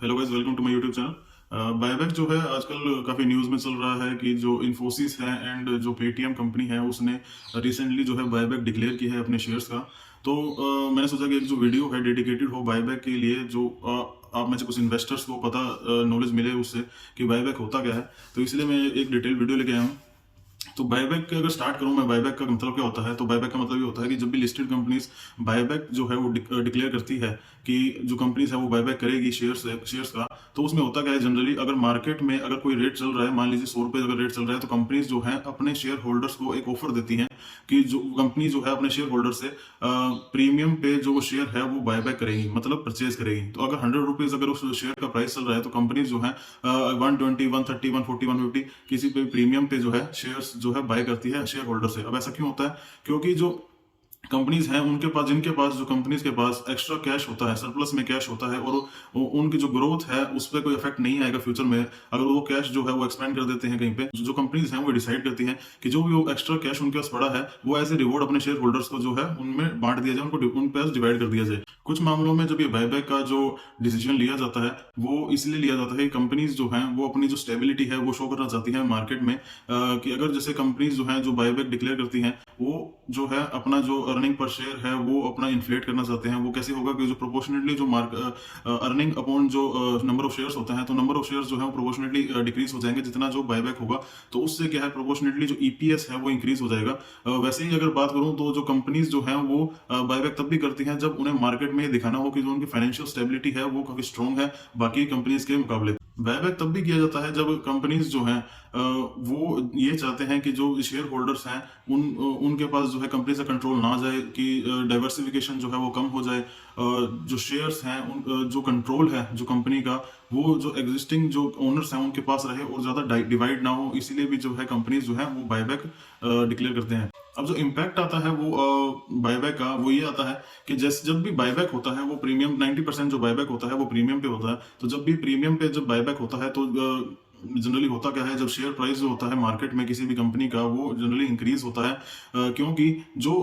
Hello guys, welcome to my YouTube channel. Buyback जो है आजकल काफ़ी न्यूज़ में चल रहा है कि जो इन्फोसिस है एंड जो पेटीएम कंपनी है उसने रिसेंटली जो है बायबैक डिक्लेयर की है अपने शेयर्स का। तो मैंने सोचा कि एक जो वीडियो है डेडिकेटेड हो बायबैक के लिए, जो आप में से कुछ इन्वेस्टर्स को पता नॉलेज मिले उससे कि बायबैक होता क्या है। तो इसलिए मैं एक डिटेल वीडियो लेके आया हूँ। तो बायबैक अगर स्टार्ट करूं मैं, बायबैक का मतलब क्या होता है? तो बायबैक का मतलब ये होता है कि जब भी लिस्टेड कंपनीज बायबैक जो है वो डिक्लेयर करती है कि जो कंपनीज है वो बायबैक करेगी शेयर्स का, तो उसमें होता क्या है जनरली, अगर मार्केट में अगर कोई रेट चल रहा है, मान लीजिए 100 रुपये अगर रेट चल रहा है, तो कंपनीज जो है अपने शेयर होल्डर्स को एक ऑफर देती हैं कि जो कंपनी जो है अपने शेयर होल्डर से प्रीमियम पे जो शेयर है वो बायबैक करेगी, मतलब परचेज करेगी। तो अगर 100 रुपीज अगर उस शेयर का प्राइस चल रहा है, तो कंपनीज जो है 120, 130, 140, 150 किसी पे प्रीमियम पे जो है शेयर्स जो है बाय करती है शेयर होल्डर से। अब ऐसा क्यों होता है? क्योंकि जो कंपनीज हैं उनके पास, जिनके पास, जो कंपनीज के पास एक्स्ट्रा कैश होता है, सरप्लस में कैश होता है, और उनकी जो ग्रोथ है उस पर कोई इफेक्ट नहीं आएगा फ्यूचर में अगर वो कैश जो है वो एक्सपेंड कर देते हैं कहीं पे। जो कंपनीज हैं वो डिसाइड करती हैं कि जो भी वो एक्स्ट्रा कैश उनके पास पड़ा है वो एज ए रिवॉर्ड अपने शेयर होल्डर्स को जो है उनमें बांट दिया जाए, उनको उन पे डिवाइड कर दिया जाए। कुछ मामलों में जब ये बायबैक का जो डिसीजन लिया जाता है वो इसलिए लिया जाता है कि कंपनीज जो हैं वो अपनी जो स्टेबिलिटी है वो शो करना चाहती है मार्केट में, कि अगर जैसे कंपनीज जो हैं जो बायबैक डिक्लेयर करती हैं वो जो है अपना जो अर्निंग पर शेयर है वो अपना इन्फ्लेट करना चाहते हैं। वो कैसे होगा कि जो प्रोपोर्शनेटली जो अर्निंग अपॉन जो नंबर ऑफ शेयर्स होता है, तो नंबर ऑफ शेयर्स जो है वो प्रोपोर्शनेटली डिक्रीज हो जाएंगे जितना जो बायबैक होगा। तो उससे क्या है, प्रोपोर्शनेटली जो ईपीएस है वो इंक्रीज हो जाएगा। वैसे ही अगर बात करूं तो जो कंपनीज जो हैं वो बायबैक तब भी करती हैं जब उन्हें मार्केट में ये दिखाना हो कि जो उनकी फाइनेंशियल स्टेबिलिटी है वो काफी स्ट्रांग है बाकी कंपनीज के मुकाबले। बायबैक तब भी किया जाता है जब कंपनीज जो हैं वो ये चाहते हैं कि जो शेयर होल्डर्स हैं उनके पास जो है कंपनी से कंट्रोल ना जाए, कि डाइवर्सिफिकेशन जो है वो कम हो जाए। जो शेयर्स हैं जो कंट्रोल है जो कंपनी का वो जो एग्जिस्टिंग जो ओनर्स हैं उनके पास रहे और ज़्यादा डिवाइड ना हो, इसीलिए भी जो है कंपनीज जो है वो बायबैक डिक्लेयर करते हैं। अब जो इम्पैक्ट आता है वो बायबैक का वो ये आता है कि जैसे जब भी बायबैक होता है वो प्रीमियम 90% जो बायबैक होता है वो प्रीमियम पे होता है। तो जब भी प्रीमियम पे जब बायबैक होता है तो जनरली होता क्या है, जब शेयर प्राइस जो होता है मार्केट में किसी भी कंपनी का वो जनरली इंक्रीज होता है, क्योंकि जो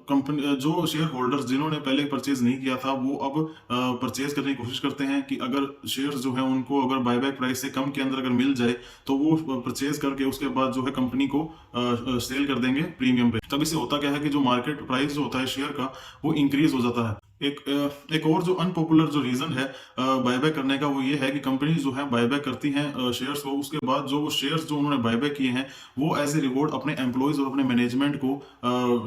कंपनी जो शेयर होल्डर्स जिन्होंने पहले परचेज नहीं किया था वो अब परचेज करने की कोशिश करते हैं कि अगर शेयर्स जो है उनको अगर बायबैक प्राइस से कम के अंदर अगर मिल जाए तो वो परचेज करके उसके बाद जो है कंपनी को सेल कर देंगे प्रीमियम पे। तब इससे होता क्या है कि जो मार्केट प्राइस जो होता है शेयर का वो इंक्रीज हो जाता है। एक और जो अनपॉपुलर जो रीजन है बायबैक करने का वो ये है कि कंपनी जो है बायबैक करती हैं शेयर्स को, उसके बाद जो वो शेयर्स जो उन्होंने बायबैक किए हैं वो एज ए रिवॉर्ड अपने एम्प्लॉयज और अपने मैनेजमेंट को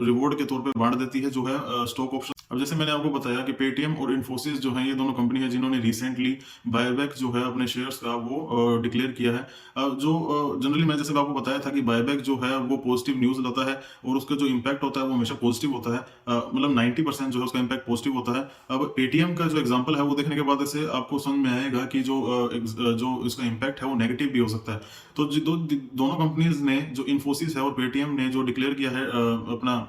रिवॉर्ड के तौर पे बांट देती है, जो है स्टॉक ऑप्शन। अब जैसे मैंने आपको बताया कि पेटीएम और इन्फोसिस जो है ये दोनों कंपनी है जिन्होंने रिसेंटली बायबैक जो है अपने शेयर्स का वो डिक्लेयर किया है। जो जनरली मैं जैसे आपको बताया था कि बायबैक जो है वो पॉजिटिव न्यूज लाता है और उसका जो इम्पैक्ट होता है वो हमेशा पॉजिटिव होता है। मतलब 90% जो है उसका इम्पैक्ट पॉजिटिव होता है। अब पेटीएम का जो एग्जांपल है वो देखने के बाद ऐसे आपको समझ में आएगा कि जो इसका इम्पैक्ट है वो नेगेटिव भी हो सकता है। तो दोनों कंपनीज ने, जो इन्फोसिस है और पेटीएम ने, जो डिक्लेयर किया है अपना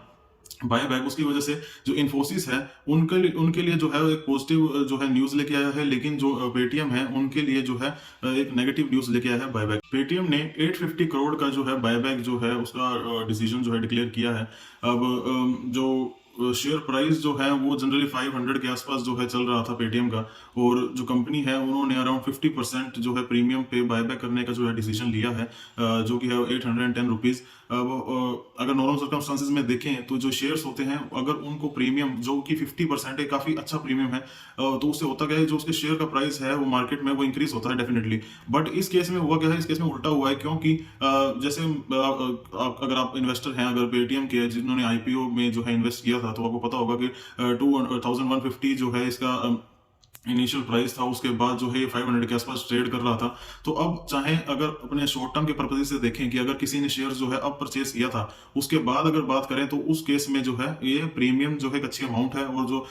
बायबैक, उसकी वजह से जो इन्फोसिस है उनके लिए जो है एक पॉजिटिव जो है न्यूज लेके आया है, लेकिन जो पेटीएम है उनके लिए जो है एक नेगेटिव न्यूज लेके आया है बायबैक। पेटीएम ने 850 करोड़ का जो है बायबैक जो है उसका डिसीजन जो है डिक्लेयर किया है। अब जो शेयर प्राइस जो है वो जनरली 500 के आसपास जो है चल रहा था पेटीएम का, और जो कंपनी है उन्होंने अराउंड 50% जो है प्रीमियम पे बायबैक करने का जो है डिसीजन लिया है, जो कि है 810 रुपीज। अब अगर नॉर्मल सर्कमस्टांसिस में देखें तो जो शेयर्स होते हैं अगर उनको प्रीमियम जो कि 50% है, काफी अच्छा प्रीमियम है, तो उससे होता क्या है, जो उसके शेयर का प्राइस है वो मार्केट में वो इंक्रीज होता है डेफिनेटली। बट इस केस में हुआ क्या है, इस केस में उल्टा हुआ है, क्योंकि जैसे अगर आप इन्वेस्टर हैं, अगर पेटीएम के जिन्होंने आईपीओ में जो है इन्वेस्ट किया था, तो आपको पता होगा कि 2150 जो है इसका इनिशियल प्राइस था, उसके बाद जो है ये 500 के आसपास ट्रेड कर रहा था। तो अब चाहे अगर अपने शॉर्ट टर्म के पर्पज से देखें कि अगर किसी ने शेयर जो है अब परचेज किया था, उसके बाद अगर बात करें तो उस केस में जो है ये प्रीमियम जो है एक अच्छी अमाउंट है, और जो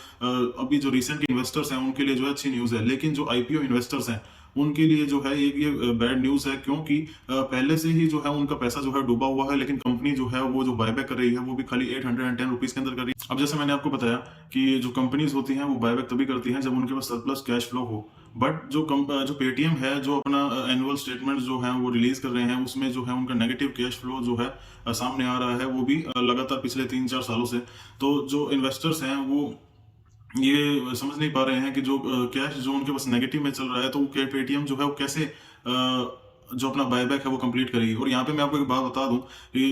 अभी जो रिसेंट इन्वेस्टर्स हैं उनके लिए जो है अच्छी न्यूज है। लेकिन जो आईपीओ इन्वेस्टर्स हैं उनके लिए जो है ये बैड न्यूज है, क्योंकि पहले से ही जो है उनका पैसा जो है डूबा हुआ है, लेकिन कंपनी जो है वो जो बायबैक कर रही है वो भी खाली 810 रुपीज के अंदर कर रही है। अब जैसे मैंने आपको बताया कि जो कंपनीज होती हैं वो बायबैक तभी करती हैं जब उनके पास सरप्लस कैश फ्लो हो। बट जो पेटीएम है जो अपना एनुअल स्टेटमेंट जो है वो रिलीज कर रहे हैं, उसमें जो है उनका नेगेटिव कैश फ्लो जो है सामने आ रहा है, वो भी लगातार पिछले 3-4 सालों से। तो जो इन्वेस्टर्स हैं वो ये समझ नहीं पा रहे हैं कि जो कैश जो उनके पास नेगेटिव में चल रहा है, तो वो पेटीएम जो है वो कैसे जो अपना बायबैक है वो कंप्लीट करेगी। और यहाँ पे मैं आपको एक बात बता दूं कि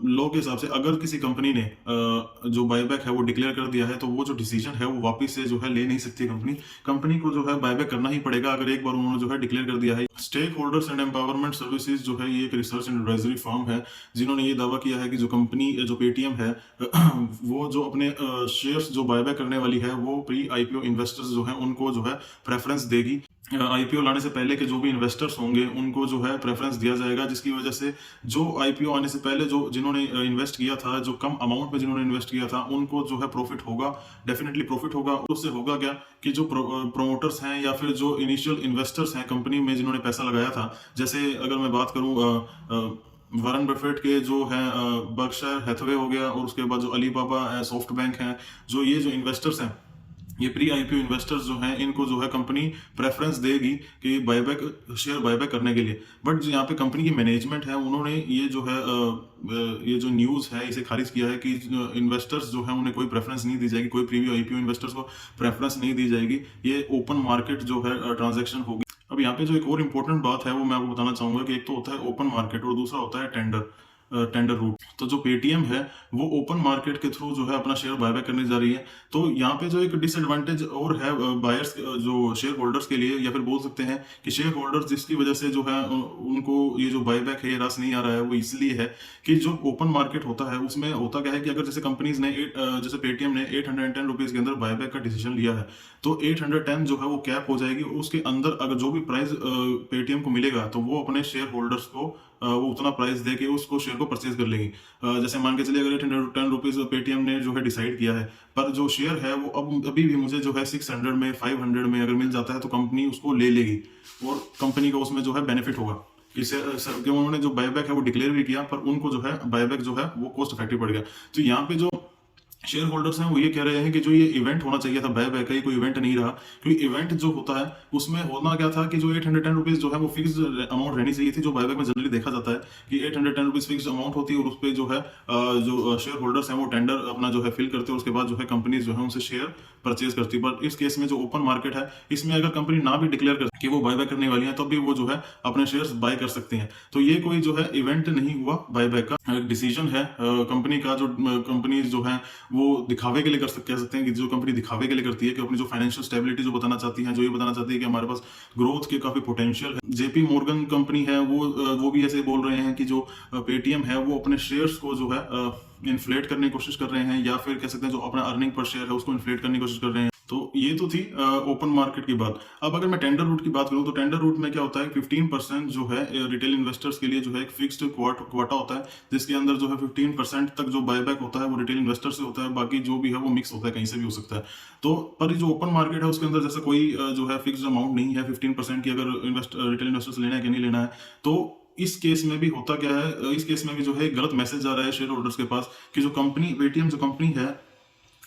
लॉ के हिसाब से अगर किसी कंपनी ने जो बायबैक है वो डिक्लेयर कर दिया है, तो वो जो डिसीजन है वो वापस से जो है ले नहीं सकती कंपनी। कंपनी को जो है बायबैक करना ही पड़ेगा अगर एक बार उन्होंने जो है डिक्लेयर कर दिया है। Stakeholders and empowerment services जो है ये एक रिसर्च एंड एडवाइजरी फर्म है, जिन्होंने ये दावा किया है कि जो कंपनी जो पेटीएम है वो जो अपने शेयर्स जो बायबैक करने वाली है वो प्री आईपीओ इन्वेस्टर्स जो है उनको जो है प्रेफरेंस देगी। आईपीओ लाने से पहले के जो भी इन्वेस्टर्स होंगे उनको जो है प्रेफरेंस दिया जाएगा, जिसकी वजह से जो आईपीओ आने से पहले जो जिन्होंने इन्वेस्ट किया था, जो कम अमाउंट में जिन्होंने इन्वेस्ट किया था, उनको जो है प्रॉफिट होगा, डेफिनेटली प्रॉफिट होगा। उससे होगा क्या कि जो प्रोमोटर्स हैं या फिर जो इनिशियल इन्वेस्टर्स हैं कंपनी में जिन्होंने पैसा लगाया था, जैसे अगर मैं बात करूँ वारन बफेट के जो है बर्कशायर हैथवे हो गया, और उसके बाद जो अलीबाबा है, सॉफ्ट बैंक है, जो ये जो इन्वेस्टर्स हैं, ये प्री आईपीओ इन्वेस्टर्स जो हैं, इनको जो है कंपनी प्रेफरेंस देगी कि बायबैक शेयर बायबैक करने के लिए। बट जो यहाँ पे कंपनी की मैनेजमेंट है उन्होंने ये जो है ये जो न्यूज़ है इसे खारिज किया है कि इन्वेस्टर्स जो है उन्हें कोई प्रेफरेंस नहीं दी जाएगी, कोई प्रीवियस आईपीओ इन्वेस्टर्स को प्रेफरेंस नहीं दी जाएगी। ये ओपन मार्केट जो है ट्रांजेक्शन होगी। अब यहाँ पे जो एक और इम्पोर्टेंट बात है वो मैं आपको बताना चाहूंगा कि एक तो होता है ओपन मार्केट और दूसरा होता है टेंडर रूट। तो जो पेटीएम है वो ओपन मार्केट के थ्रू जो है अपना शेयर बायबैक करने जा रही है। तो यहाँ पे जो एक डिसएडवांटेज और है बायर्स जो शेयर होल्डर्स के लिए, या फिर बोल सकते हैं कि शेयर होल्डर्स जिसकी वजह से जो है उनको ये जो बायबैक है ये रस नहीं आ रहा है, वो इसलिए है कि जो ओपन मार्केट होता है उसमें होता क्या है कि अगर जैसे कंपनीज ने जैसे पेटीएम ने 810 रुपीज के अंदर बायबैक का डिसीजन लिया है, तो 810 जो है वो कैप हो जाएगी। उसके अंदर अगर जो भी प्राइस पेटीएम को मिलेगा तो वो अपने शेयर होल्डर्स को वो उतना प्राइस दे के उसको शेयर को परचेज कर लेंगी। जैसे मान के चलिए अगर 810 रुपीज पेटीएम ने जो है डिसाइड किया है, पर जो शेयर है वो अब अभी भी मुझे जो है 600 में 500 में अगर मिल जाता है तो कंपनी उसको ले लेगी, और कंपनी को उसमें जो है बेनिफिट होगा कि उन्होंने जो बायबैक है वो डिक्लेयर भी किया, पर उनको जो है बायबैक जो है वो कॉस्ट इफेक्टिव पड़ गया। तो यहाँ पे जो शेयर होल्डर्स हैं वो ये कह रहे हैं कि जो ये इवेंट होना चाहिए था बायबैक का, ये कोई इवेंट नहीं रहा, क्योंकि इवेंट जो होता है उसमें होना क्या था कि जो 810 रुपीज जो है वो फिक्स अमाउंट रहनी चाहिए थी। जो बायबैक में जनरली देखा जाता है कि 810 रुपीज फिक्स अमाउंट होती है, और उस पर जो है जो शेयर होल्डर्स हैं वो टेंडर अपना जो है फिल करते हैं, उसके बाद जो है कंपनी जो है उनसे शेयर परचेज करती है। बट इस केस में जो ओपन मार्केट है इसमें अगर कंपनी ना भी डिक्लेयर कर कि वो बायबैक करने वाली है तो भी वो जो है अपने शेयर्स बाय कर सकती हैं। तो ये कोई जो है इवेंट नहीं हुआ बायबैक का, एक डिसीजन है कंपनी का। जो कंपनी जो है वो दिखावे के लिए कह सकते हैं कि जो कंपनी दिखावे के लिए करती है कि अपनी जो फाइनेंशियल स्टेबिलिटी जो बताना चाहती है, जो ये बताना चाहती है कि हमारे पास ग्रोथ के काफी पोटेंशियल है। जेपी मॉर्गन कंपनी है वो भी ऐसे बोल रहे हैं कि जो पेटीएम है वो अपने शेयर्स को जो है इन्फ्लेट करने की कोशिश कर रहे हैं, या फिर कह सकते हैं जो अपना अर्निंग पर शेयर है उसको इन्फ्लेट करने की कोशिश कर रहे हैं। तो ये तो थी ओपन मार्केट की बात। अब अगर मैं टेंडर रूट की बात करूं तो टेंडर रूट में क्या होता है, 15% जो है रिटेल इन्वेस्टर्स के लिए जो है एक फिक्स्ड क्वाटा होता है, जिसके अंदर जो है 15% तक जो बायबैक होता है वो रिटेल इन्वेस्टर से होता है, बाकी जो भी है वो मिक्स होता है, कहीं से भी हो सकता है। तो पर जो ओपन मार्केट है उसके अंदर जैसे कोई जो है फिक्स्ड अमाउंट नहीं है 15% की, अगर रिटेल इन्वेस्टर्स लेना है कि नहीं लेना है। तो इस केस में भी होता क्या है, इस केस में भी जो है गलत मैसेज जा रहा है शेयर होल्डर्स के पास कि जो कंपनी पेटीएम जो कंपनी है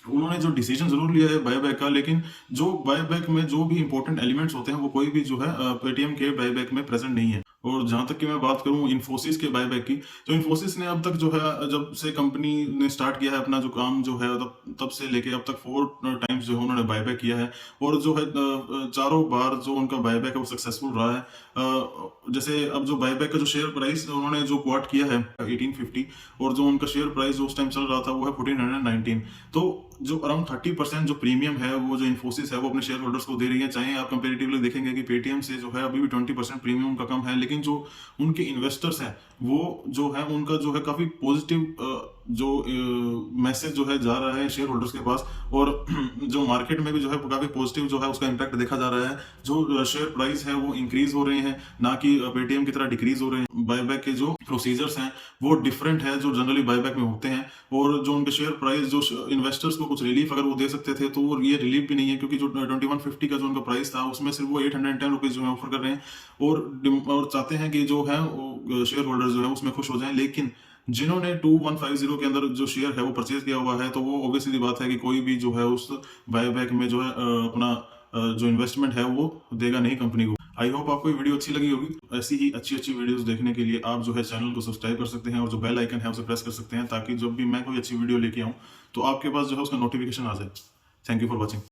उन्होंने जो डिसीजन जरूर लिया है बायबैक का, लेकिन जो बायबैक में जो भी इंपॉर्टेंट एलिमेंट्स होते हैं वो कोई भी जो है पेटीएम के बायबैक में प्रेजेंट नहीं है। और जहां तक कि मैं बात करूं इन्फोसिस के बायबैक की, तो इन्फोसिस ने अब तक जो है जब से कंपनी ने स्टार्ट किया है अपना जो काम जो है तब से लेके अब तक 4 टाइम्स जो है उन्होंने बायबैक किया है, और जो है चारों बार जो उनका बायबैक है वो सक्सेसफुल रहा है। जैसे अब जो बायबैक का जो शेयर प्राइस उन्होंने जो क्वाट किया है 1850, और जो उनका शेयर प्राइस जो उस टाइम चल रहा था वो है 1419। तो जो अराउंड 30% जो प्रीमियम है वो जो इन्फोसिस है वो अपने शेयर होल्डर्स को दे रही है। चाहे आप कंपेरेटिवली देखेंगे कि पेटीएम से जो है अभी भी 20% प्रीमियम का कम है, लेकिन जो उनके इन्वेस्टर्स हैं वो जो है उनका जो है काफी पॉजिटिव जो मैसेज जो है जा रहा है शेयर होल्डर्स के पास, और जो मार्केट में भी जो है काफी पॉजिटिव जो है उसका इम्पैक्ट देखा जा रहा है। जो शेयर प्राइस है वो इंक्रीज हो रहे हैं, ना कि पेटीएम की तरह डिक्रीज हो रहे हैं। बायबैक के जो प्रोसीजर्स हैं वो डिफरेंट है जो जनरली बायबैक में होते हैं, और जो उनके शेयर प्राइस जो इन्वेस्टर्स को कुछ रिलीफ अगर वो दे सकते थे तो वो ये रिलीफ भी नहीं है, क्योंकि जो 2150 का जो उनका प्राइस था उसमें सिर्फ वो 810 रुपीज जो है ऑफर कर रहे हैं, और चाहते हैं कि जो है शेयर होल्डर जो है उसमें खुश हो जाएं। लेकिन जिन्होंने 2150 के अंदर जो शेयर है वो परचेज किया हुआ है, तो वो ऑब्वियसली बात है कि कोई भी जो है उस बायबैक में जो है अपना जो इन्वेस्टमेंट है वो देगा नहीं कंपनी को। आई होप आपको ये वीडियो अच्छी लगी होगी। ऐसी ही अच्छी अच्छी वीडियोस देखने के लिए आप जो है चैनल को सब्सक्राइब कर सकते हैं, और जो बेल आइकन है उसे प्रेस कर सकते हैं, ताकि जब भी मैं कोई अच्छी वीडियो लेके आऊँ तो आपके पास जो है उसका नोटिफिकेशन आ जाए। Thank you for watching.